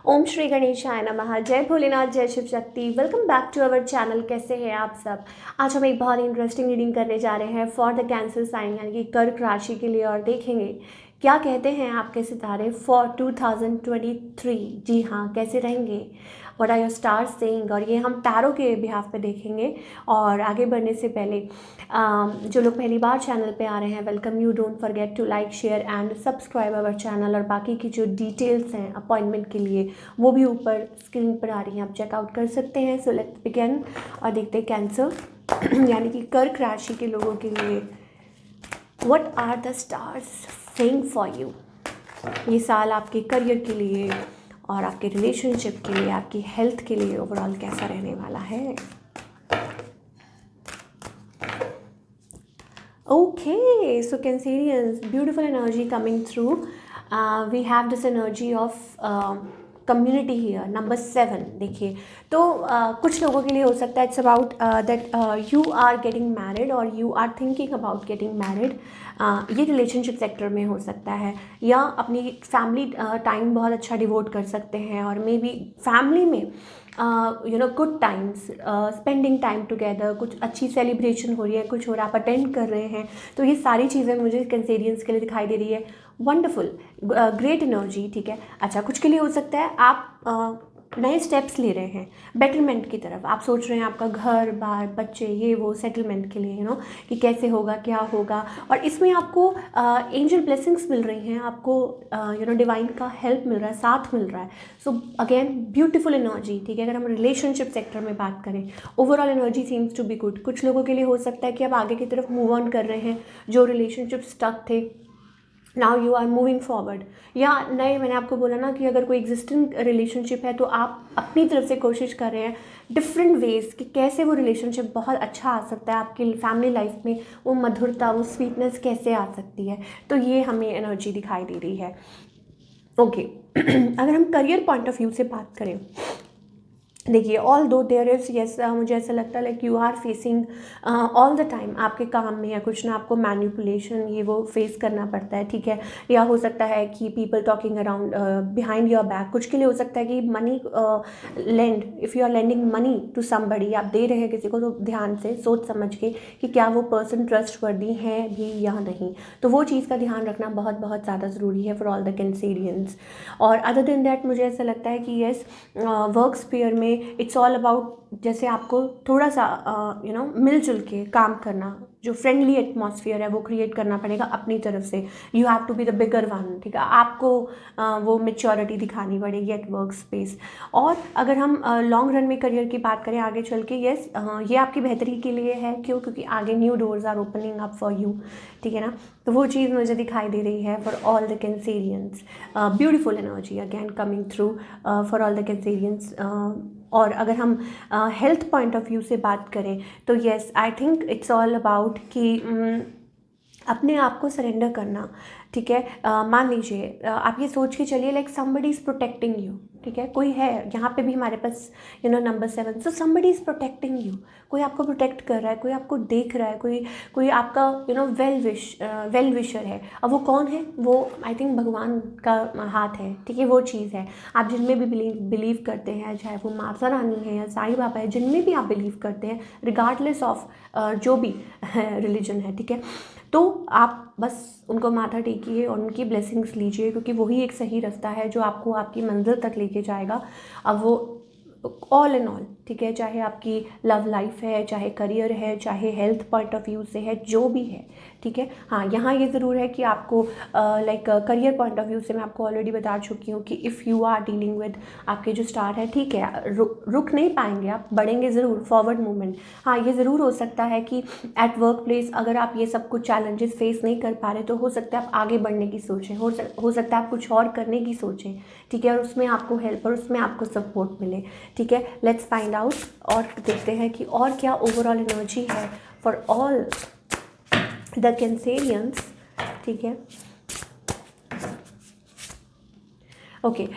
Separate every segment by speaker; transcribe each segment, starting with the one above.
Speaker 1: ओम श्री गणेशाय नमः। जय भोलेनाथ, जय Shiv Shakti. Welcome back to our channel. कैसे हैं आप सब? आज हम एक बहुत ही इंटरेस्टिंग रीडिंग करने जा रहे हैं फॉर द कैंसर साइन यानी कि कर्क राशि के लिए, और देखेंगे क्या कहते हैं आपके सितारे फॉर 2023। जी हाँ, कैसे रहेंगे, what are your stars saying, और ये हम टैरो के बिहाफ पे देखेंगे। और आगे बढ़ने से पहले जो लोग पहली बार चैनल पे आ रहे हैं, welcome you. Don't forget to like, share and subscribe our channel. और बाकी की जो डिटेल्स हैं अपॉइंटमेंट के लिए वो भी ऊपर स्क्रीन पर आ रही हैं, आप चेकआउट कर सकते हैं। सो लेट्स बिगिन और देखते हैं कैंसर यानी कि कर्क राशि के लोगों के लिए what are the stars saying for you. ये साल आपके करियर के लिए और आपके रिलेशनशिप के लिए, आपकी हेल्थ के लिए ओवरऑल कैसा रहने वाला है। Okay, so Cancerians, beautiful energy coming through. We have this energy of community here, number 7। देखिए तो कुछ लोगों के लिए हो सकता है it's about that you are getting married और you are thinking about getting married. ये रिलेशनशिप सेक्टर में हो सकता है, या अपनी फैमिली टाइम बहुत अच्छा डिवोट कर सकते हैं, और मे बी फैमिली में good times, spending time together, कुछ अच्छी सेलिब्रेशन हो रही है, कुछ हो रहा है, आप अटेंड कर रहे हैं। तो ये सारी चीज़ें मुझे कैंसेरियंस के लिए दिखाई दे रही है। Wonderful, great energy. ठीक है, अच्छा कुछ के लिए हो सकता है आप नए स्टेप्स ले रहे हैं बेटरमेंट की तरफ। आप सोच रहे हैं आपका घर बार बच्चे ये वो सेटलमेंट के लिए, कि कैसे होगा, क्या होगा। और इसमें आपको एंजल ब्लेसिंग्स मिल रही हैं, आपको डिवाइन का हेल्प मिल रहा है, साथ मिल रहा है। So again beautiful energy. ठीक है, अगर हम रिलेशनशिप सेक्टर में बात करें, overall energy seems to be good. कुछ लोगों के लिए हो सकता है कि आप आगे की तरफ मूव ऑन कर रहे हैं, जो रिलेशनशिप स्टक थे, now you are moving forward. या नए, मैंने आपको बोला ना कि अगर कोई एग्जिस्टिंग रिलेशनशिप है तो आप अपनी तरफ से कोशिश कर रहे हैं डिफरेंट वेज कि कैसे वो रिलेशनशिप बहुत अच्छा आ सकता है आपकी फैमिली लाइफ में, वो मधुरता, वो स्वीटनेस कैसे आ सकती है। तो ये हमें एनर्जी दिखाई दे रही है। ओके अगर हम करियर पॉइंट ऑफ व्यू से बात करें, देखिए ऑल दो देयर इज़ यस, मुझे ऐसा लगता है like you are facing all the time आपके काम में या कुछ ना आपको मैनिपुलेशन ये वो फेस करना पड़ता है। ठीक है, या हो सकता है कि people talking around behind your back. कुछ के लिए हो सकता है कि money lend, if you are lending money to somebody, आप दे रहे हैं किसी को, तो ध्यान से सोच समझ के कि क्या वो पर्सन ट्रस्टवर्दी है भी या नहीं। तो वो चीज़ का ध्यान रखना बहुत बहुत ज़्यादा ज़रूरी है फॉर ऑल द कैंसेरियंस। और अदर देन दैट मुझे ऐसा लगता है कि येस, वर्क स्पेयर में इट्स ऑल अबाउट जैसे आपको थोड़ा सा मिलजुल के काम करना, जो फ्रेंडली एटमॉस्फेयर है वो क्रिएट करना पड़ेगा अपनी तरफ से। You have to be the bigger one. ठीक है, आपको वो मेच्योरिटी दिखानी पड़ेगी एट वर्क स्पेस। और अगर हम लॉन्ग रन में करियर की बात करें आगे चल के, येस ये आपकी बेहतरी के लिए है। क्यों? क्योंकि आगे new doors are opening up for you. ठीक है ना, तो वो चीज़ मुझे दिखाई दे रही है for all the Cancerians. Beautiful energy again coming through for all the Cancerians. और अगर हम हेल्थ पॉइंट ऑफ व्यू से बात करें तो yes, I think it's all about कि अपने आप को सरेंडर करना। ठीक है, मान लीजिए आप ये सोच के चलिए like somebody is protecting you. ठीक है, कोई है यहाँ पे भी हमारे पास number 7, so somebody is protecting you. कोई आपको प्रोटेक्ट कर रहा है, कोई आपको देख रहा है, कोई आपका वेल विशर है। अब वो कौन है? वो आई थिंक भगवान का हाथ है। ठीक है, वो चीज़ है। आप जिनमें भी बिलीव करते हैं, चाहे वो माता रानी है या साईं बाबा है, जिनमें भी आप बिलीव करते हैं, रिगार्डलेस ऑफ जो भी रिलीजन है, ठीक है, तो आप बस उनको माथा टेकिए और उनकी ब्लेसिंग्स लीजिए, क्योंकि वही एक सही रास्ता है जो आपको आपकी मंजिल तक लेके जाएगा। अब वो ऑल इन ऑल, ठीक है, चाहे आपकी लव लाइफ है, चाहे करियर है, चाहे हेल्थ पॉइंट ऑफ व्यू से है, जो भी है। ठीक है, हाँ यहाँ ये ज़रूर है कि आपको like career point of view से मैं आपको ऑलरेडी बता चुकी हूँ कि if you are dealing with आपके जो स्टार है, ठीक है, रुक नहीं पाएंगे, आप बढ़ेंगे ज़रूर, फॉरवर्ड मूवमेंट। हाँ ये ज़रूर हो सकता है कि एट वर्क प्लेस अगर आप ये सब कुछ चैलेंजेस फेस नहीं कर पा रहे, तो हो सकता है आप आगे बढ़ने की सोचें, हो सकता है आप कुछ और करने की सोचें। ठीक है, और उसमें आपको हेल्प और उसमें आपको सपोर्ट मिले। ठीक है, लेट्स फाइंड आउट और देखते हैं कि और क्या ओवरऑल एनर्जी है फॉर ऑल द कैंसेरियंस। ठीक है, okay,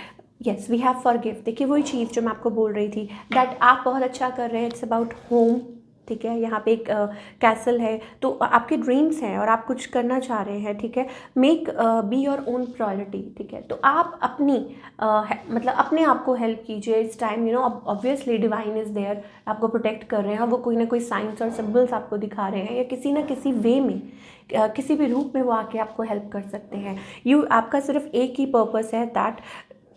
Speaker 1: yes we have forgive. देखिए वही चीज़ जो मैं आपको बोल रही थी, दैट आप बहुत अच्छा कर रहे हैं, इट्स अबाउट होम। ठीक है, यहाँ पे एक कैसल है, तो आपके ड्रीम्स हैं और आप कुछ करना चाह रहे हैं, ठीक है। Make be your own priority, ठीक है। तो आप अपनी मतलब अपने आप को हेल्प कीजिए इस time, you know, obviously divine is there, आपको प्रोटेक्ट कर रहे हैं, वो कोई ना कोई साइंस और सिम्बल्स आपको दिखा रहे हैं, या किसी ना किसी वे में किसी भी रूप में वो आके आपको हेल्प कर सकते हैं। आपका सिर्फ एक ही पर्पस है, दैट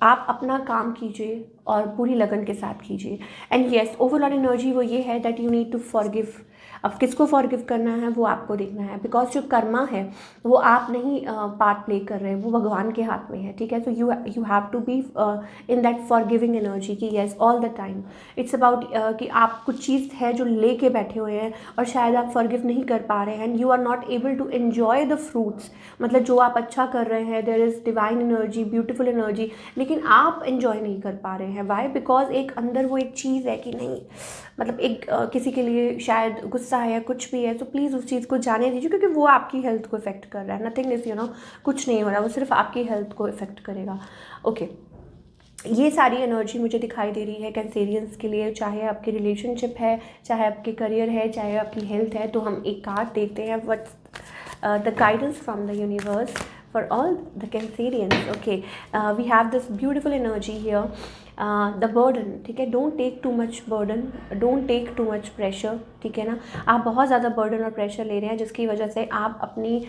Speaker 1: आप अपना काम कीजिए और पूरी लगन के साथ कीजिए। एंड येस, ओवरऑल एनर्जी वो ये है that you need to forgive. अब किसको फॉरगिव करना है वो आपको देखना है, बिकॉज जो कर्मा है वो आप नहीं पार्ट प्ले कर रहे हैं, वो भगवान के हाथ में है, ठीक है। तो you have to be in that forgiving energy कि yes all the time it's about कि आप कुछ चीज़ है जो ले के बैठे हुए हैं और शायद आप फॉरगिव नहीं कर पा रहे हैं, and you are not able to enjoy the fruits. मतलब जो आप अच्छा कर रहे हैं, there is divine energy, beautiful energy, लेकिन आप एन्जॉय नहीं कर पा रहे हैं। वाई? बिकॉज एक अंदर वो एक चीज़ है कि नहीं, मतलब एक किसी के लिए शायद गुस्सा है या कुछ भी है, तो प्लीज़ उस चीज़ को जाने दीजिए, क्योंकि वो आपकी हेल्थ को इफेक्ट कर रहा है। नथिंग इज़, यू नो, कुछ नहीं हो रहा, वो सिर्फ आपकी हेल्थ को इफेक्ट करेगा। ओके, ये सारी एनर्जी मुझे दिखाई दे रही है कैंसेरियंस के लिए, चाहे आपकी रिलेशनशिप है, चाहे आपके करियर है, चाहे आपकी हेल्थ है। तो हम एक कार्ड देखते हैं, what's the guidance from the universe for all the Cancerians. Okay, we have this beautiful energy here, the burden, ठीक है। don't take too much burden, don't take too much pressure, ठीक है ना। आप बहुत ज़्यादा burden और pressure ले रहे हैं, जिसकी वजह से आप अपनी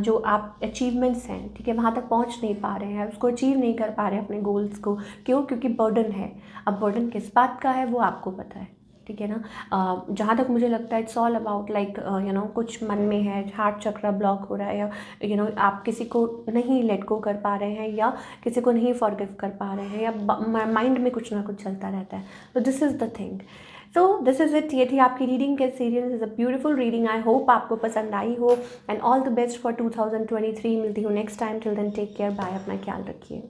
Speaker 1: जो आप अचीवमेंट्स हैं, ठीक है, वहाँ तक पहुँच नहीं पा रहे हैं, उसको अचीव नहीं कर पा रहे हैं अपने गोल्स को। क्यों? क्योंकि burden है। अब burden किस बात का है वो आपको पता है, ठीक है ना। जहाँ तक मुझे लगता है it's all about like you know, कुछ मन में है, हार्ट चक्र ब्लॉक हो रहा है, या यू नो आप किसी को नहीं लेट गो कर पा रहे हैं, या किसी को नहीं फॉरगिव कर पा रहे हैं, या माइंड में कुछ ना कुछ चलता रहता है। तो this is the thing. So this is it, ये थी आपकी reading. Cancerians is a beautiful reading, I hope आपको पसंद आई हो, and all the best for 2023। मिलती हूँ next time, till then take care, bye, अपना ख्याल रखिए।